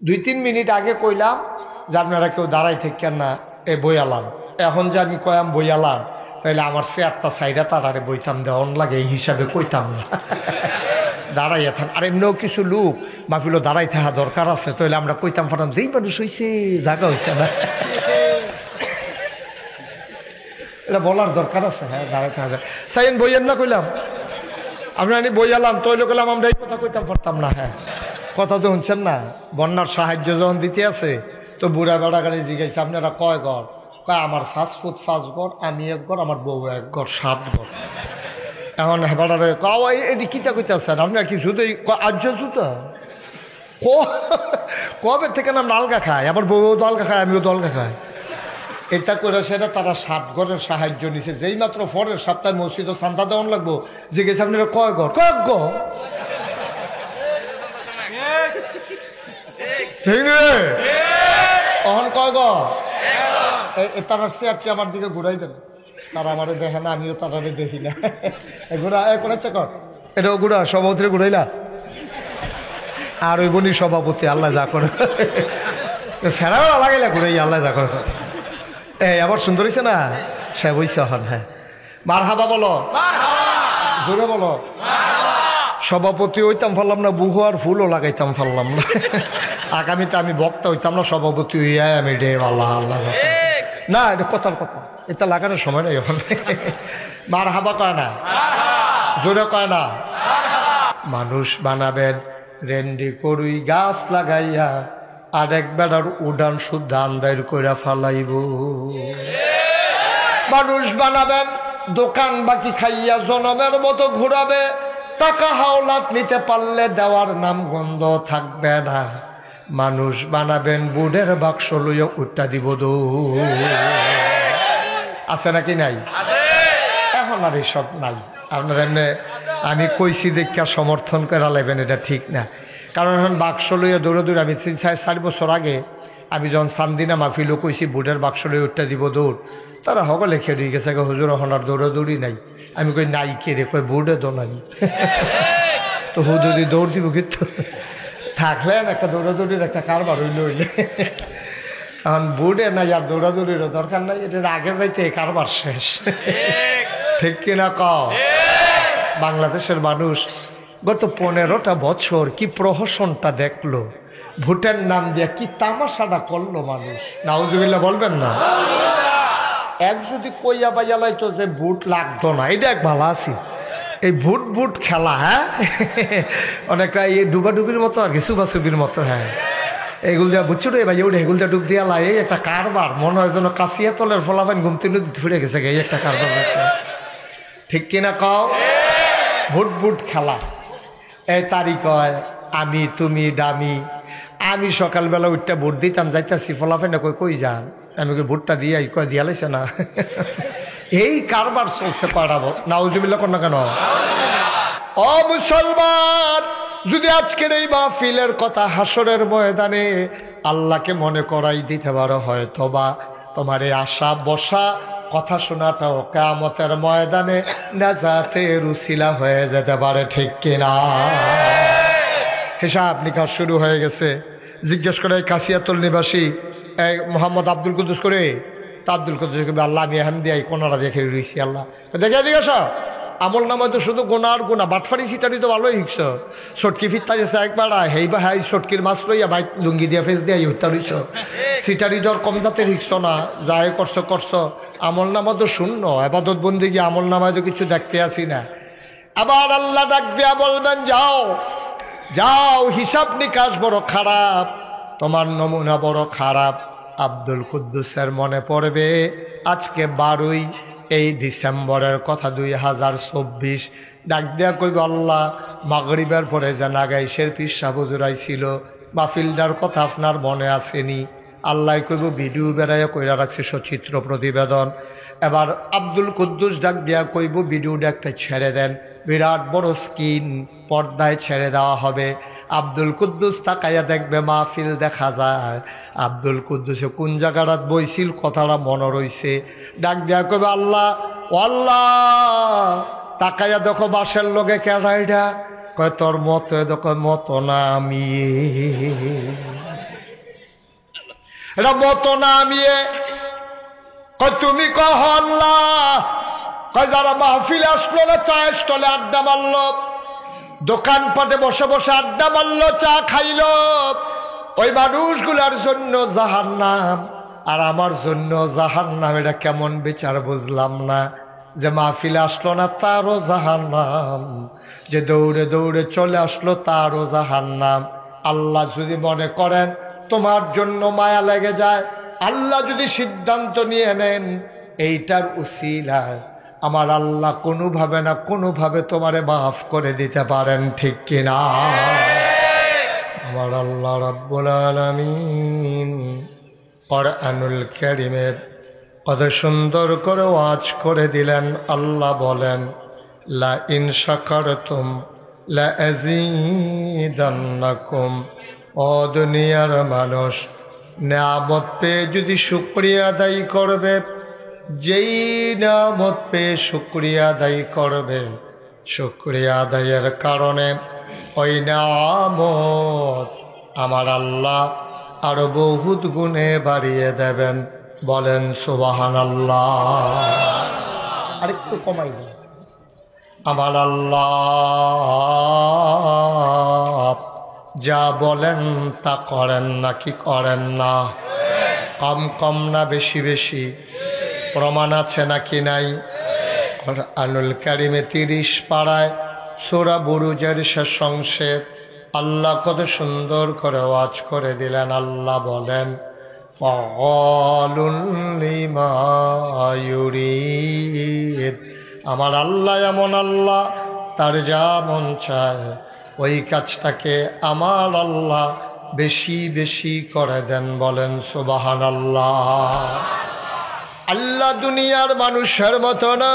2-3 minute আগে কইলাম যে আপনারা কেউ দাঁড়াই থাকেন না এই বইয়ালাম, এখন যে আমি কয়াম বইয়ালাম তাইলে আমার চেয়ারটা সাইডা তারারে বইতাম দেওয়ান লাগে, এই হিসাবে কইতাম না দাঁড়াইয়া থান। আর এমনিও কিছু লোক মাহফিলও দাঁড়াই থাকা দরকার আছে, তাহলে আমরা কইতাম ফাটাম যেই মানুষ হয়েছে জায়গা হয়েছে না, এটা বলার দরকার আছে। হ্যাঁ দাঁড়াই থাকা যায় সাইন বইয়েন না কইলাম আপনার বইয়ালাম তৈল করলাম, আমরা এই কথা কইতাম পারতাম না। হ্যাঁ কথা তো শুনছেন না, বন্যার সাহায্য যখন দিতে আছে তো বুড়া বেড়া গাড়ি জিজ্ঞাসা আপনারা কয় ঘর? কয় আমার 5 ফুট 5 ঘর, আমি 1 ঘর, আমার বউ 1 ঘর, 7 ঘর। এখন হেবাড়ারে এটি কিতা কইতে আছেন আপনার কি শুধু আর্য জুতা কবে থেকে নাম আলগা খায়, আমার বউও তো আলগা খায়, আমিও তো আলগা খাই। এটা করে সেটা তারা 7 ঘরের সাহায্য নিছে। যেই মাত্র পরের সপ্তাহে মসজিদে চান্দা দেওয়ান লাগবো, জিজ্ঞেস আপনারা কয় ঘর? কয়েক ঘর। অহন কয় ঘর? তারা চেয়ারটি আমার দিকে ঘুরাই দেন, তারা আমারে দেখে না, আমিও তারারে দেখি না। ঘুরা করেছে কর, এটাও ঘুরা সভাপতিরে ঘুরাইলা, আর ওই বনি সভাপতি আল্লাহ যা করে সেরাও লাগাইলা ঘুরাই আল্লাহ যা করে। এই আবার সুন্দর হয়েছে না, সে বইছে হন। হ্যাঁ মার হাবা বলো, জোরে বলো। সভাপতি হইতাম পারলাম না, বুহু আর ফুলও লাগাইতাম পারলাম না। আগামীতে আমি বক্তা হইতাম না, সভাপতি হইয়া আমি রে আল্লাহ আল্লাহ না, এটা কথার কথা, এটা লাগানোর সময় নেই এখন। মার হাবা কয় না, জোরে কয় না। মানুষ বানাবেন রেন্ডি করুই গাছ লাগাইয়া, আরেক বেড়ার উড়ান শুদ্ধ আন্দার কইরা ফালাইব। মানুষ বানাবেন দোকান বাকি খাইয়া জনমের মতো ঘুরাবে, টাকা হাওলাত নিতে পারলে দেওয়ার নাম গন্ধ থাকবে না। মানুষ বানাবেন বুড়ের বাক্স লইয়া উঠটা দিব দো, আছে নাকি নাই? এখন আর এইসব নাই। আপনার এমনি আমি কইছি দেখা সমর্থন করা লাগবেন, এটা ঠিক না। কারণ এখন বাক্স লইয়া দৌড়ে দৌড়ে, আমি 3-4 বছর আগে আমি যখন চান্দিনা মাহফিলও কইছি বুড়ের বাক্স লইয়া উঠটা দিব দৌড়, তারা সকলে খেয়ে দিয়ে গেছে হুজুর এখন আর দৌড়াদৌড়ি নাই। আমি কই নাই কে রে? কই বুড়ে দৌড়ানি। তো হুজুরি দৌড় দিব কিন্তু থাকলেন একটা দৌড়াদৌড়ির একটা কারবার হইলে হইলে, এখন বুড়ে নাই আর দৌড়াদৌড়িরও দরকার নাই, এটার আগের রাইতে কারবার শেষ। ঠিক কিনা কও? বাংলাদেশের মানুষ গত 15টা বছর কি প্রহসনটা দেখলো, ভোটের নাম দিয়ে কি তামাশাটা করলো মানুষ। নাউজুবিল্লাহ বলবেন না? এক যদি কইয়া বাইয়া লাইতো যে ভোট লাগতো না, এটা এক ভালো আছি। এই ভোট ভোট খেলা, হ্যাঁ অনেকটা এই ডুবাডুবির মতো আর কি, সুবাসুবির মতো। হ্যাঁ এগুলো দেওয়া বুঝছো রে ভাই, ওটা এগুলো ডুব দিয়া লাই, এই একটা কারবার মনে হয় যেন কাশিয়া তলের ফলাফান ঘুমতে ফিরে গেছে এই একটা কারবার। ঠিক কিনা কও? ভোট ভোট খেলা। এই তারিখ হয় আমি তুমি ডামি, আমি সকালবেলা উঠটা ভোট দিতাম, যাইতাছি ফলাফাইনা কই কই যান, আমি কই ভোটটা দিয়ে কয় দিয়া লাইছে না। এই কারবার চলছে পাড়াবো। নাউজুবিল্লাহ কর না কেন? ও মুসলমান, যদি আজকের এই মাহফিলের কথা হাসরের ময়দানে আল্লাহকে মনে করাই দিতে পারো, হয়তোবা তোমার এই আশা বসা কথা শোনাটাও কিয়ামতের ময়দানে নাজাতের উসিলা হয়ে যেতে পারে। ঠিক কিনা? হিসাব নিকাশ শুরু হয়ে গেছে। জিজ্ঞেস করে কাশিয়াতুল নিবাসী এই মোহাম্মদ আব্দুল কুদ্দুস করে, তা আব্দুল কুদ্দুস আল্লাহ আমি এখান দিয়ে কোনারা দেখে রয়েছি, আল্লাহ দেখে জিজ্ঞাস আমল নামায় তো শুধু গোনা আর গোনা, বাটফারি সিটারি তো ভালোই শিখছ, সটকি ফিরতা গেছে একবার হেই বা হাই সটকির মাছ লইয়া বাইক লুঙ্গি দিয়া ফেস দিয়া উত্তর হইছ, সিটারি দর কম জাতে শিখছ না, যাই করছো আমল নামা তো শূন্য, আবাদত বন্দি গিয়ে আমল নামায় তো কিছু দেখতে আসি না। আবার আল্লাহ ডাক দিয়া বলবেন যাও যাও, হিসাব নিকাশ বড় খারাপ, তোমার নমুনা বড় খারাপ। আব্দুল কুদ্দুসের মনে পড়বে আজকে 12ই এই ডিসেম্বরের কথা 2024। ডাক দেয়া কইব আল্লাহ মাগরিবের পরে যে নাগাইশের পিসা হুজুরাইছিল মাহফিলটার কথা আপনার মনে আসেনি? আল্লাহ কইব ভিডিও বেড়াইয়া কইরা রাখছে সচিত্র প্রতিবেদন। এবার আব্দুল কুদ্দুস ডাক দেয়া কইব ভিডিওটা একটা ছেড়ে দেন, বিরাট বড় স্ক্রিন পর্দায় ছেড়ে দেওয়া হবে। আব্দুল কুদ্দুস তাকাইয়া দেখবে মাহফিল দেখা যায়। আব্দুল কুদ্দুসে কোন জায়গাটাত বইছিল কথাটা মনে রইছে। ডাক দেয়া কইবে আল্লাহ ও আল্লাহ, তাকাইয়া দেখো বাসের লগে কেডাইডা, কয় তোর মতো দেখো মতো না আমি। এটা মতো নামিয়ে তুমি কহ আল্লাহ, যারা মাহফিলে আসলো না, চায়ের স্টলে আড্ডা মারলো, দোকানপাটে বসে বসে আড্ডা মারলো, চা খাইলো, ওই মানুষগুলার জন্য জাহান্নাম আর আমার জন্য জাহান্নাম। এটা কেমন বিচার বুঝলাম না। যে মাহফিলে আসলো না তারও জাহান্নাম, যে দৌড়ে দৌড়ে চলে আসলো তারও জাহান্নাম। আল্লাহ যদি মনে করেন তোমার জন্য মায়া লেগে যায়, আল্লাহ যদি সিদ্ধান্ত নিয়ে নেন এইটার উসিলায়, আমার আল্লাহ কোনোভাবে না কোনোভাবে তোমারে মাফ করে দিতে পারেন, ঠিক কিনা? আমার আল্লাহ রাব্বুল আলামিন কুরআনুল কারীমে কত সুন্দর করে ওয়াজ করে দিলেন। আল্লাহ বলেন, লা ইন শাকারতুম লা আযীদান্নাকুম। ও দুনিয়ার মানুষ, নিয়ামত পেয়ে যদি শুকরিয়া আদায় করবে, যেই নিয়ামত পেয়ে শুকরিয়া আদায় করবে, শুকরিয়া আদায়ের কারণে ওই নিয়ামত আমার আল্লাহ আরো বহুত গুণে বাড়িয়ে দেবেন। বলেন সুবহানাল্লাহ। আরেকটু কমাই দেন। আমার আল্লাহ যা বলেন তা করেন নাকি করেন না? কম কম না বেশি বেশি? প্রমাণ আছে নাকি নাই? কুরআনুল কারীমে 30 পারায় সূরা বুরুজের শেষ অংশে আল্লাহ কত সুন্দর করে ওয়াজ করে দিলেন। আল্লাহ বলেন, ফাআলুন লিমা ইউরিদ। আমার আল্লাহ এমন আল্লাহ, তার যা মন চায় ওই কাজটাকে আমার আল্লাহ বেশি বেশি করে দেন। বলেন সুবহানাল্লাহ। আল্লাহ দুনিয়ার মানুষের মতো না।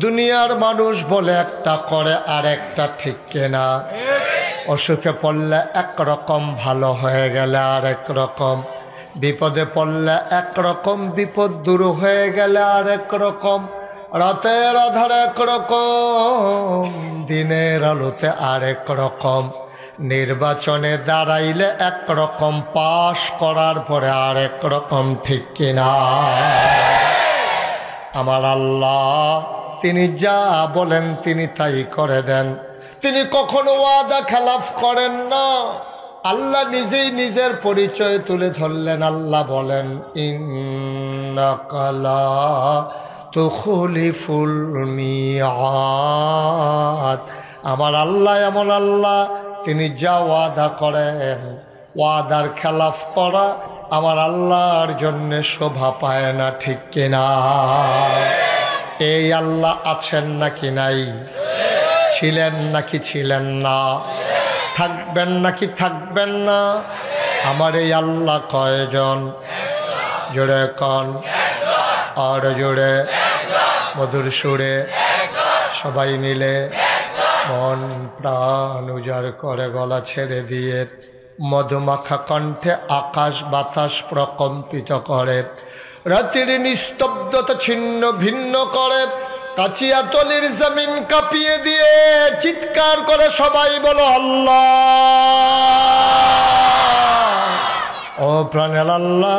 দুনিয়ার মানুষ বলে একটা করে আর একটা, ঠিক কিনা? অসুখে পড়লে একরকম, ভালো হয়ে গেলে আর এক রকম, বিপদে পড়লে একরকম, বিপদ দূর হয়ে গেলে আর এক রকম, রাতের আধারে একরকম, দিনের আলোতে আর এক রকম, নির্বাচনে দাঁড়াইলে একরকম, পাশ করার পরে আর এক রকম, ঠিক কিনা? আমার আল্লাহ তিনি যা বলেন তিনি তাই করে দেন। তিনি কখনো ওয়াদা খেলাফ করেন না। আল্লাহ নিজেই নিজের পরিচয় তুলে ধরলেন। আল্লাহ বলেন, ইন্নাকা লা তুখলিফুল মিআদ। আমার আল্লাহ এমন আল্লাহ, তিনি যা ওয়াদা করেন, ওয়াদার খেলাফ করা আমার আল্লাহর জন্য শোভা পায় না, ঠিক কিনা? এই আল্লাহ আছেন নাকি নাই? ছিলেন নাকি ছিলেন না? থাকবেন নাকি থাকবেন না? আমার এই আল্লাহ কয়জন? জোরে কন, আর জোরে, মধুর সুরে, সবাই মিলে মন প্রাণ উজাড় করে গলা ছেড়ে দিয়ে মধুমাখা কণ্ঠে আকাশ বাতাস প্রকম্পিত করে, রাতের নিস্তব্ধতা ছিন্ন ভিন্ন করে, কাচিয়াতলির জমিন কাঁপিয়ে দিয়ে চিৎকার করে সবাই বলো আল্লাহ। ও প্রাণের আল্লাহ,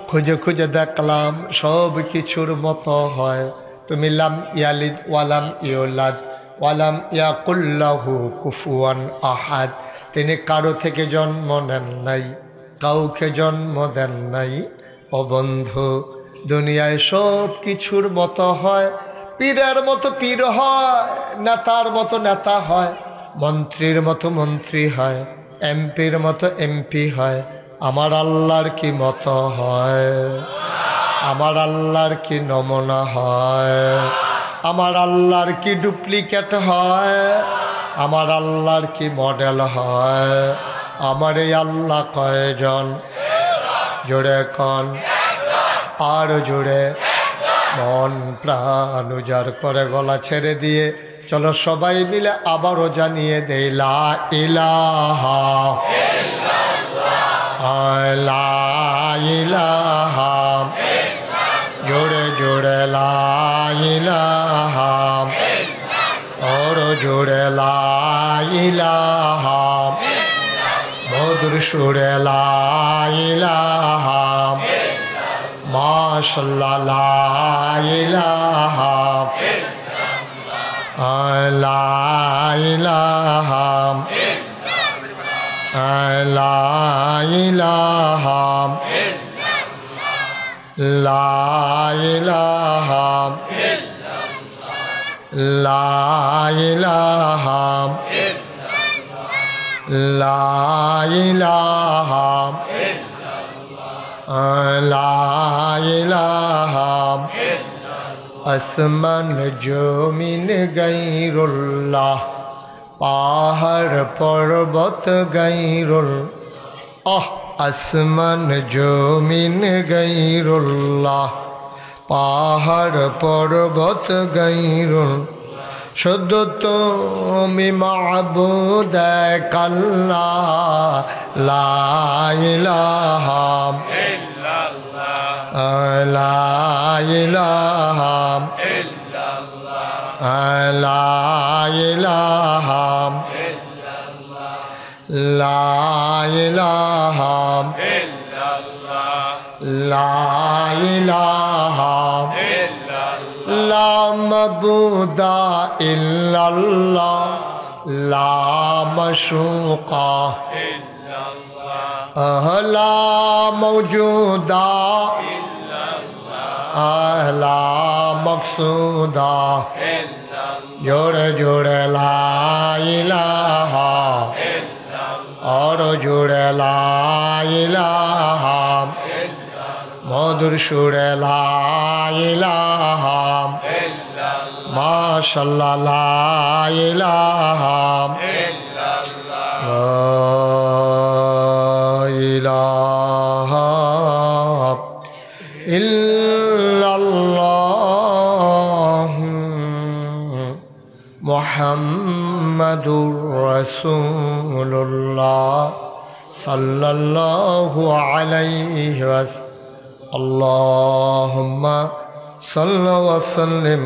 খুঁজে খুঁজে দেখলাম সব কিছুর মতো হয়। তুমি লাম ইয়ালিদ ওয়ালাম ইউলাদ ওয়ালাম ইয়াকুল্লাহু কুফুয়ান আহাদ। তিনি কারো থেকে জন্ম নেন নাই, কাউকে জন্ম দেন নাই। ও বন্ধু, দুনিয়ায় সব কিছুর মতো হয়। পীরের মতো পীর হয়, নেতার মতো নেতা হয়, মন্ত্রীর মতো মন্ত্রী হয়, এমপির মতো এমপি হয়। আমার আল্লাহর কি মতো হয়? আমার আল্লাহর কি নমুনা হয়? আমার আল্লাহর কি ডুপ্লিকেট হয়? আমার আল্লাহর কি মডেল হয়? আমার এই আল্লাহ কয়জন? জোরে কন, আর জোরে, মন প্রাণ উজাড় করে গলা ছেড়ে দিয়ে চলো সবাই মিলে আবারও জানিয়ে দেই, লা ইলাহা লা ইলাহা, জোরে জোরে লা ইলাহা, আর জোরে লা ইলাহা, মধুর সুরে লা ইলাহা মাশাআল্লাহ লা ইলাহা লা ইলাহা লা ইলাহা লা ইলাহা লা ইলাহা লা ইলাহা লা ইলাহা আসমান জমিন গায়রুল্লাহ পাহাড় পর্বত গায়রুল আসমান জমিন গায়রুল্লাহ পাহাড় পর্বত গায়রুল শুদ্ধ তুমি মাবুদ এক আল্লাহ লা ইলাহা লা ইলাহা লা ইলাহা লা ইলাহা লা ইলাহা লা মাবুদা ইল্লাল্লাহ লা মাশুকা লা মওজুদা লা মকসুদা জোড়ে জোড়ে লা ইলাহা और जुड़े ला इलाहा मधुर सुरे ला इलाहा माशाअल्लाह ला इलाहा ला इलाहा इल्लल्लाह मुहम्मदुर रसूलुल्लाह सल्लल्लाहु अलैहि वसल्लम अल्लाहुम्मा सल्लि व सल्लिम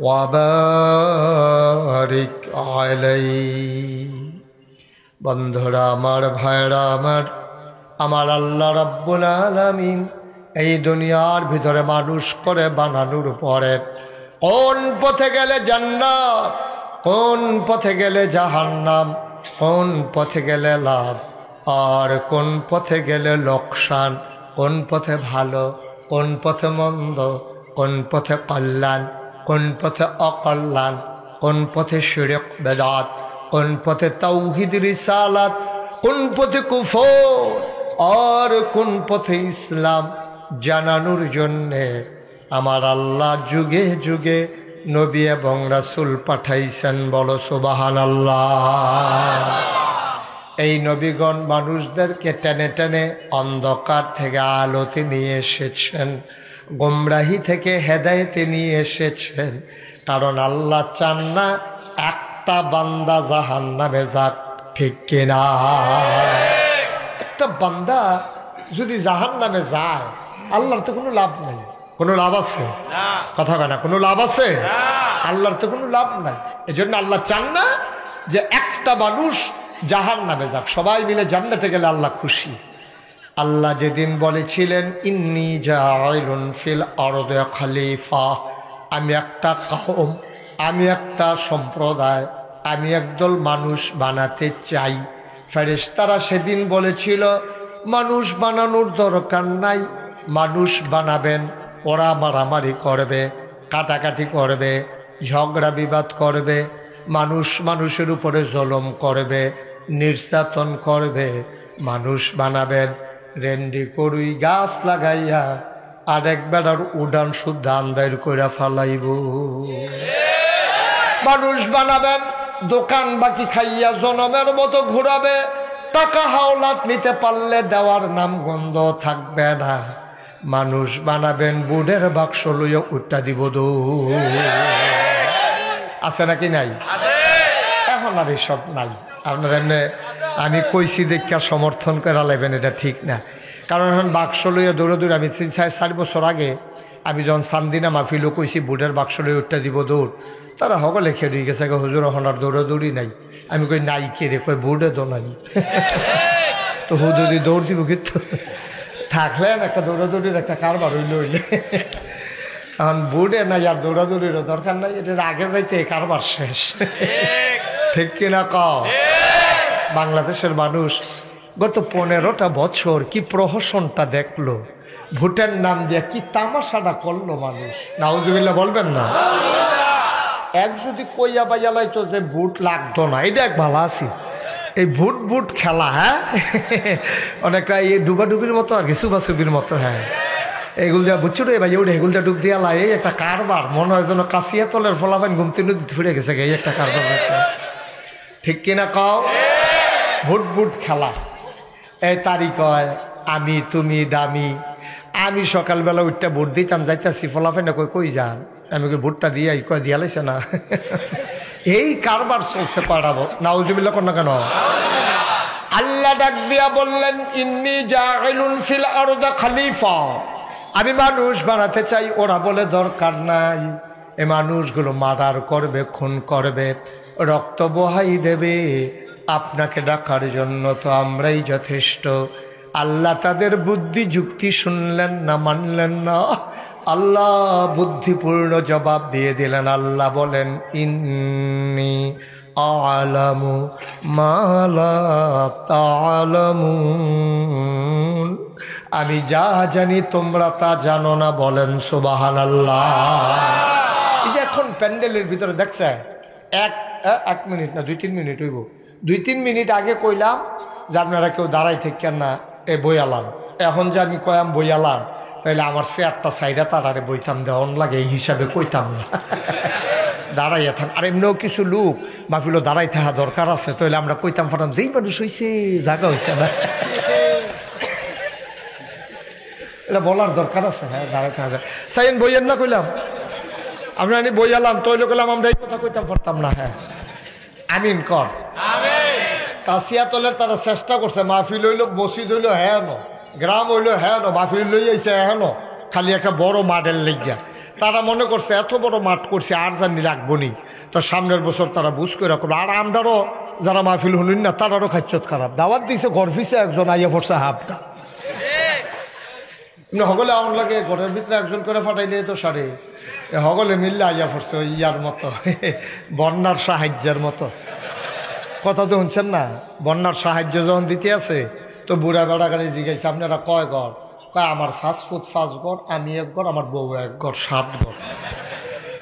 व बारिक अलैहि। बंधुरा आमार भाईरा आमार आल्लाह रब्बुल आलामीन এই দুনিয়ার ভিতরে মানুষ করে বানানোর পরে কোন পথে গেলে জান্নাত, কোন পথে গেলে জাহান্নাম, কোন পথে গেলে লাভ আর কোন পথে গেলে লোকসান, কোন পথে ভালো কোন পথে মন্দ, কোন পথে কল্যাণ কোন পথে অকল্যাণ, কোন পথে শিরক বেদাত, কোন পথে তাওহীদ রিসালাত, কোন পথে কুফর আর কোন পথে ইসলাম জানানোর জন্যে আমার আল্লাহ যুগে যুগে নবী এবং রাসূল পাঠাইছেন। বলো সুবহানাল্লাহ। এই নবীগণ মানুষদেরকে টেনে টেনে অন্ধকার থেকে আলোতে নিয়ে এসেছেন, গোমরাহি থেকে হেদায়েতে নিয়ে এসেছেন। কারণ আল্লাহ চান না একটা বান্দা জাহান্নামে যাক, ঠিক কিনা? একটা বান্দা যদি জাহান্নামে যায় আল্লাহর তো কোনো লাভ নাই। কোনো লাভ আছে? কথা কয় না, কোনো লাভ আছে? আল্লাহর তো কোনো লাভ নাই। এজন্য আল্লাহ চান না যে একটা মানুষ জাহান্নামে যাক, সবাই মিলে জান্নাতে গেলে আল্লাহ খুশি। আল্লাহ যেদিন বলেছিলেন ইন্নী জাইলুন ফিল আরদি খলিফা, আমি একটা কওম, আমি একটা সম্প্রদায়, আমি একদল মানুষ বানাতে চাই। ফেরেশতারা সেদিন বলেছিল মানুষ বানানোর দরকার নাই, মানুষ বানাবেন ওরা মারামারি করবে, কাটাকাটি করবে, ঝগড়া বিবাদ করবে, মানুষ মানুষের উপরে জুলুম করবে, নির্যাতন করবে। মানুষ বানাবেন রেন্ডি করুই গাছ লাগাইয়া আরেক বেড়ার উড়ান শুদ্ধ আন্দার কইরা ফালাইব। মানুষ বানাবেন দোকান বাকি খাইয়া জনমের মতো ঘুরাবে, টাকা হাওলাত নিতে পারলে দেওয়ার নাম গন্ধ থাকবে না। মানুষ বানাবেন বুড়ের বাক্স লইয়া উঠা দিব দো। আছে নাকি নাই? এখন আর এসব নাই। আপনার এমনি আমি কইছি দেখা সমর্থন করে লাইবেন, এটা ঠিক না। কারণ এখন বাক্স লইয়া দৌড়ে দৌড়ে আমি 3-4 বছর আগে আমি যখন সান্দিনা মাহফিলও কইছি বুড়ের বাক্স লইয়া উঠা দিব দৌড়, তারা সকলে খেয়ে গেছে হুজুর এখন আর দৌড়াদৌড়ি নাই। আমি কই নাই কে রে? কই বুড়ে দো নাই। তো হুদুদি দৌড় দিব কিন্তু থাকলেন একটা দৌড়াদৌড়ির একটা কারবার হইলে এখন বুড়ে না আর দৌড়াদৌড়িরও দরকার নাই, এটা আগের রাইতে কারবার শেষ। ঠিক কিনা কও? বাংলাদেশের মানুষ গত 15টা বছর কি প্রহসনটা দেখলো, ভোটের নাম দিয়ে কি তামাশাটা করলো মানুষ। নাউজুবিল্লাহ বলবেন না? এক যদি কইয়া বাইয়া লাইতো যে ভোট লাগতো না, এই দেখ ভালো আছি। এই ভোট ভোট খেলা, হ্যাঁ অনেকটা এই ডুবাডুবির মতো আর কি, সুবাসুবির মতো। হ্যাঁ এগুলো দিয়া বুঝছো রে ভাই, ওটা এগুলো ডুব দিয়া লাই, এই একটা কারবার মনে হয় যেন কাশিয়া তলের ফলাফান ঘুমতে ফিরে গেছে, এই একটা কারবার। ঠিক কিনা কও? ভোট ভোট খেলা। এই তারিখ হয় আমি তুমি ডামি, আমি সকালবেলা উঠটা ভোট দিতাম, যাইতাছি ফলাফান কই কই যান, আমি কই ভোটটা দিয়ে কয় দিয়া লাইছে না। এই কারবার চলছে পাড়াবো। নাউজুবিল্লাহ কোন না কেন? আল্লাহ ডাক দিয়া বললেন ইন্নী জাইলুন ফিল আরদি খলিফা, আমি মানুষ বানাতে চাই। ওরা বলে দরকার নাই, এই মানুষগুলো মার্ডার করবে, খুন করবে, রক্ত বহাই দেবে, আপনাকে ডাকার জন্য তো আমরাই যথেষ্ট। আল্লাহ তাদের বুদ্ধি যুক্তি শুনলেন না, মানলেন না। আল্লাহ বুদ্ধিপূর্ণ জবাব দিয়ে দিলেন। আল্লাহ বলেন ইন্নী আ'লামু মা লা তা'লামুন, আমি যা জানি তোমরা তা জানো না। বলেন সুবহানাল্লাহ। এই যে এখন প্যান্ডেলের ভিতরে দেখছে এক মিনিট না 2-3 মিনিট হইব, 2-3 মিনিট আগে কইলাম যে আপনারা কেউ দাঁড়াই থাকেন না, এ বই আলাম। এখন যে আমি কয়াম বই আলাম, তাহলে আমার চেয়ারটা সাইডা তারারে বইতাম দেওয়ান লাগে, এই হিসাবে কইতাম না। দাঁড়াইয়া থাক। আর এমনিও কিছু লোক মাহফিলও দাঁড়াই থাকা দরকার আছে, তাহলে আমরা কইতাম ফাটাম যেই মানুষ হয়েছে জায়গা হয়েছে না, এটা বলার দরকার আছে। হ্যাঁ দাঁড়াই থাকা সাইন বইয়ের না কইলাম, আমরা আমি বই আলাম তৈল করলাম, আমরা এই কথা কইতাম পারতাম না। হ্যাঁ আমিন কর। কাশিয়াতলের তারা চেষ্টা করছে, মাহফিল হইল, মসজিদ হইল, হ্যাঁ ন গ্রাম হইল, হ্যাঁ ন মাহফিল লই আইছে, হ্যাঁ ন খালি একটা বড় মাঠের লেগিয়া। তারা মনে করছে এত বড় মাঠ করছে আর জানি রাখবো নি, তো সামনের বছর তারা বুঝ করে করবো। আর আমরারও যারা মাহফিল হলেন না, তারারও খাচ্ছত খারাপ। দাওয়াত দিছে ঘর ফিসে একজন আইয়া পড়ছে হাফটা, হগলে আউন লাগে ঘরের ভিতরে একজন করে ফাটাইলে তো সারে, হগলে মিললে আইয়া পড়ছে ওই ইয়ার মতো, বন্যার সাহায্যের মতো। কথা তো শুনছেন না? বন্যার সাহায্য যখন দিতে আছে, তো বুড়া বেড়া গাড়ি জিজ্ঞাসা আপনারা কয় ঘর? কয় আমার 5 ফুট 5 ঘর, আমি 1 ঘর, আমার বউ 1 ঘর, 7 ঘর।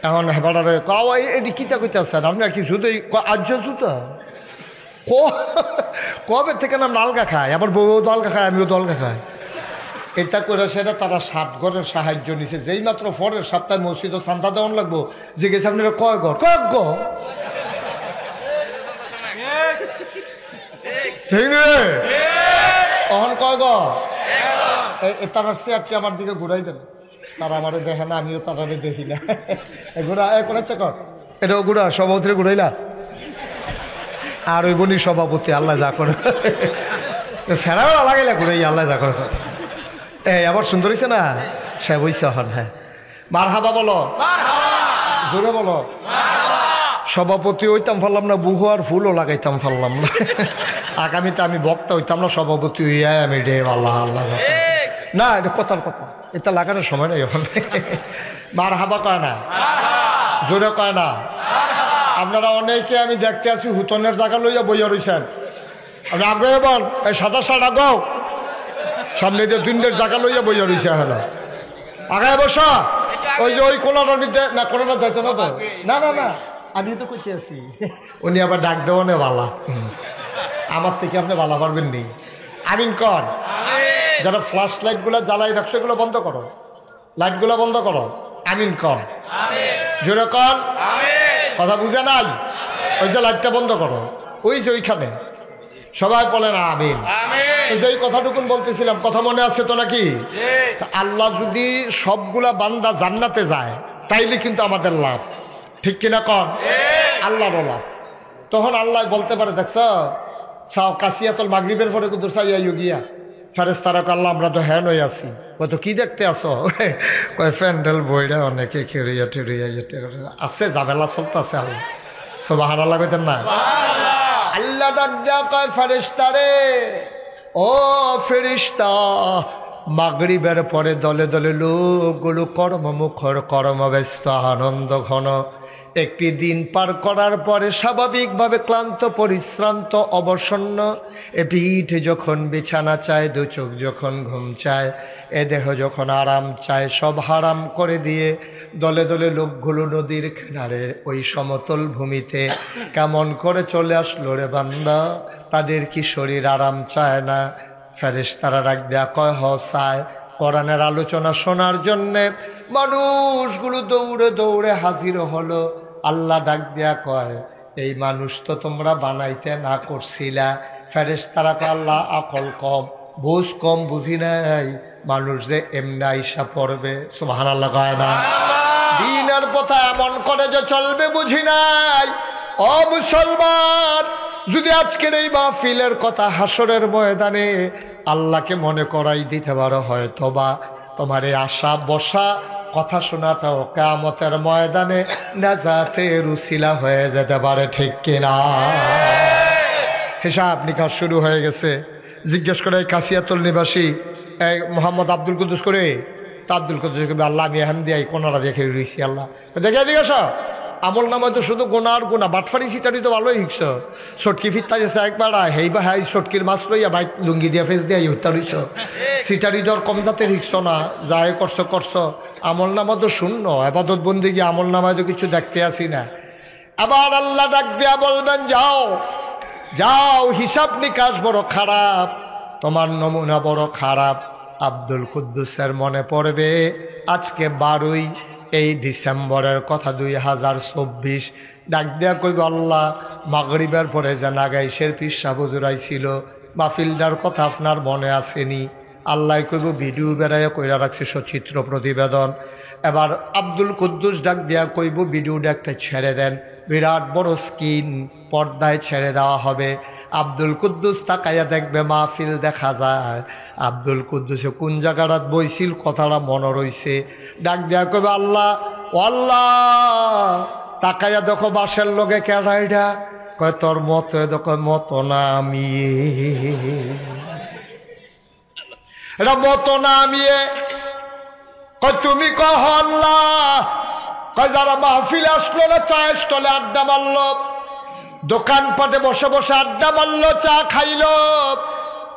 এখন বেড়ারে কয় এটি কিতা কইতে আসছেন আপনার কি শুধু আর্য জুতা? কবে থেকে নাম আলগা খায়, আমার বউও তো আলগা খায়, আমিও তো আলগা খাই। এটা করে সেটা তারা 7 ঘরের সাহায্য নিছে। যেই মাত্র পরের সপ্তাহে মসজিদও চান্দা দেওয়ান লাগবো, জিজ্ঞেস আপনারা কয় ঘর? কয়েক ঘর। তখন কয় ঘর? তারা চেয়ারটি আমার দিকে ঘুরাই দেন, তারা আমারে দেখে না, আমিও তারারে দেখি না। ঘুরা করেছে কর, এটাও ঘুরা সভাপতিরে ঘুরাইলা। আর ওই বলি সভাপতি আল্লাহ যা করে, সেরাও লাগাইলা ঘুরাই আল্লাহ যা করে। এই আবার সুন্দর হয়েছে না, সে বইছে হন। হ্যাঁ মারহাবা বলো, জোরে বলো। সভাপতি হইতাম পারলাম না, বুহু আর ফুলও লাগাইতাম পারলাম না। আগামীতে আমি বক্তা হইতাম না, সভাপতি হইয়া আমি রে আল্লাহ আল্লাহ না, এটা কথার কথা, এটা লাগানোর সময় নাই এখন। মারহাবা কয় না, জোরে কয় না। আপনারা অনেকে আমি দেখতে আছি হুতনের জায়গা লইয়া বইয়া রয়েছেন। আপনি আগে বল, এই সাদা শার্ট আগাও, সামনে দিয়ে 2 জায়গা লইয়া বইয়া রয়েছে। হ্যালো আগায় বসা, ওই যে ওই কোনাটার মধ্যে না, কোনাটা যাইতে না তো, না না না আমি তো কইতে আছি। উনি আবার ডাক দেওয়া নে বালা, আমার থেকে আপনি বালা পারবেন নি। আমিন কর। যারা ফ্ল্যাশ লাইটগুলো জ্বালাই রাখছো এগুলো বন্ধ করো, লাইটগুলো বন্ধ করো। আমিন কর, জোরে কর। কথা বুঝে নাই? ওই যে লাইটটা বন্ধ করো, ওই যে ওইখানে সবাই বলেন আমিন। এই কথাটুকুন বলতেছিলাম, কথা মনে আছে তো নাকি? আল্লাহ যদি সবগুলা বান্দা জান্নাতে যায় তাইলে কিন্তু আমাদের লাভ, ঠিক কিনা কর? আল্লাহর লাভ। তখন আল্লাহ বলতে পারে দেখছ সাও কাশিয়াতল মাগরিবের পরে কুদুর সাইয়া গিয়া ফেরেশতারা আল্লাহ আমরা তো হ্যান হয়ে আছি। কত কি দেখতে আসো? কয় প্যান্ডেল বইরা অনেকে খেরিয়া ঠেরিয়া আছে, ঝামেলা চলতেছে। আল্লাহ সুবহানাল্লাহ কইতেন না? আল্লাহ ডাক দেয়া কয় ফেরেশতারে ও ফেরেশতা, মাগরিবের পরে দলে দলে লোকগুলো কর্মমুখর, কর্মব্যস্ত, আনন্দ ঘন। একটি দিন পার করার পরে স্বাভাবিকভাবে ক্লান্ত, পরিশ্রান্ত, অবসন্ন এ পিঠ যখন বিছানা চায়, দু চোখ যখন ঘুম চায়, এ দেহ যখন আরাম চায়, সব হারাম করে দিয়ে দলে দলে লোকগুলো নদীর কিনারে ওই সমতল ভূমিতে কেমন করে চলে আসলো রে বান্দা। তাদের কি শরীর আরাম চায় না? ফেরেশতারা ডাক দেয়া কয়, হ চায়। কোরআনের আলোচনা শোনার জন্যে মানুষগুলো দৌড়ে দৌড়ে হাজির হলো। আল্লাহ ডাক দেয়া কয়, এই মানুষ তো তোমরা বানাইতে না করছিলা। ফেরেশতারা কয়, আল্লাহ আকল কম, বুঝ কম, বুঝি নাই, মানুষ যে এমনি আইসা পড়বে। সুবহানাল্লাহ কয় না? দিনের পথে এমন করে যে চলবে বুঝি নাই। ও মুসলমান, যদি আজকের এই মাহফিলের কথা হাসরের ময়দানে আল্লাহকে মনে করাই দিতে পারো, হয়তোবা তোমার এই আশা বসা কথা শোনাটাও কিয়ামতের ময়দানে নাজাতের উসিলা হয়ে যেতে পারে, ঠিক কিনা? হিসাব নিকাশ শুরু হয়ে গেছে। জিজ্ঞেস করে এই কাশিয়াতুল নিবাসী এই মোহাম্মদ আব্দুল কুদ্দুস করে, তা আব্দুল কুদ্দুস আল্লাহ আমি এখান দিয়ে কোনারা দেখে রয়েছি। আল্লাহ দেখে জিজ্ঞাস, আমল নামায় তো শুধু গোনা আর গোনা, বাটফারি সিটারি তো ভালোই শিখছ। সটকি ফিরতা গেছে একবার, হেই বা হাই সটকির মাছ লইয়া বাইক লুঙ্গি দিয়া ফেস দিয়া হত্যা রইছ। সিটারি দর কম জাতের শিখছ না, যাই করছো করছো। আমল নামা তো শূন্য, আবাদত বন্দেগী আমল নামায় তো কিছু দেখতে আসি না। আবার আল্লাহ ডাক দিয়া বলবেন, যাও যাও, হিসাব নিকাশ বড় খারাপ, তোমার নমুনা বড় খারাপ। আব্দুল কুদ্দুসের মনে পড়বে আজকে 12ই এই ডিসেম্বরের কথা, 2024। ডাক দেয়া কইব, আল্লাহ মাগরিবের পরে যে নাগাইশের পিসা বুজুরাইছিল মাহফিলটার কথা আপনার মনে আসেনি? আল্লাহ কইব, ভিডিও বেড়াইয়া কইরা রাখছি সচিত্র প্রতিবেদন। এবার আব্দুল কুদ্দুস ডাক দেয়া কইব, ভিডিওটা একটা ছেড়ে দেন, বিরাট বড় স্ক্রিন পর্দায় ছেড়ে দেওয়া হবে। আব্দুল কুদ্দুস তাকাইয়া দেখবে মাহফিল দেখা যায়। আব্দুল কুদ্দুসে কোন জায়গাটাত বইছিল কথাটা মনে রইছে। ডাক দেয়া কইবে, আল্লাহ ও আল্লাহ, তাকাইয়া দেখো বাসের লোকে কেডাইডা? কয় তোর মতো। দেখো মতো না আমি, এটা মতো না আমি। কয় তুমি কহ আল্লাহ? কয় যারা মাহফিলে আসলো না, চা স্টলে আড্ডা মারলো, দোকানপাটে বসে বসে আড্ডা মারলো, চা খাইলো,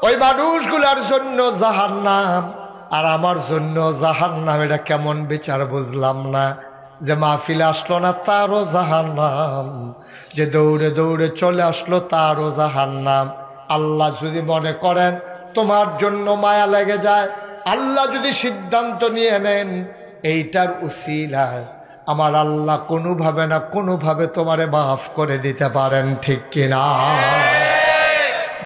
ওই মানুষগুলার জন্য জাহান্নাম আর আমার জন্য জাহান্নাম। এটা কেমন বিচার বুঝলাম না। যে মাহফিলে আসলো না তারও জাহান্নাম, যে দৌড়ে দৌড়ে চলে আসলো তারও জাহান্নাম। আল্লাহ যদি মনে করেন তোমার জন্য মায়া লেগে যায়, আল্লাহ যদি সিদ্ধান্ত নিয়ে নেন এইটার উসিলায়, আমার আল্লাহ কোনোভাবে না কোনোভাবে তোমারে মাফ করে দিতে পারেন, ঠিক কিনা?